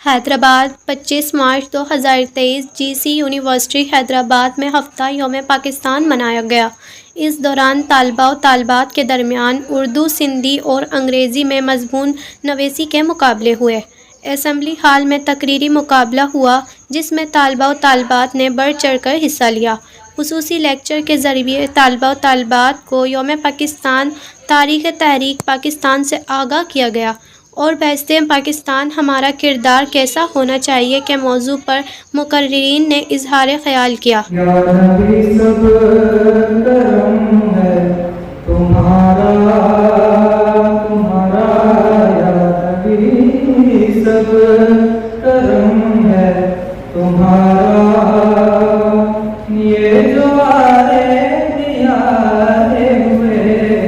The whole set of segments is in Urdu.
حیدرآباد 25 مارچ 2023 جی سی یونیورسٹی حیدرآباد میں ہفتہ یوم پاکستان منایا گیا۔ اس دوران طلباء و طالبات کے درمیان اردو، سندھی اور انگریزی میں مضمون نویسی کے مقابلے ہوئے۔ اسمبلی ہال میں تقریری مقابلہ ہوا جس میں طلباء و طالبات نے بڑھ چڑھ کر حصہ لیا۔ خصوصی لیکچر کے ذریعے طلباء و طالبات کو یوم پاکستان، تاریخ تحریک پاکستان سے آگاہ کیا گیا اور بحث پاکستان ہمارا کردار کیسا ہونا چاہیے کے موضوع پر مقررین نے اظہار خیال کیا۔ یا نبی سب کرم ہے تمہارا، تمہارا یا نبی سب کرم ہے تمہارا، یہ جو آرے دیارے ہوئے ہیں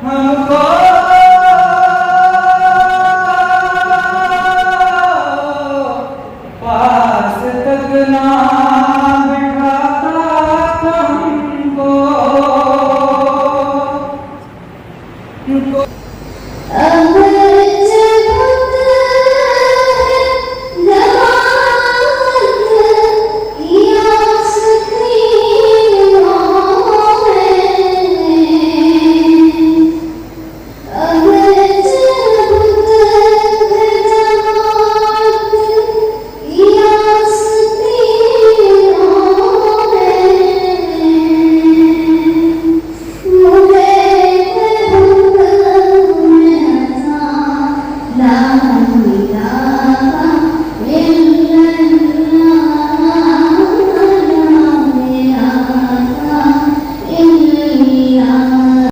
ہم کو پاس تک نہ بٹھاتا ہم کو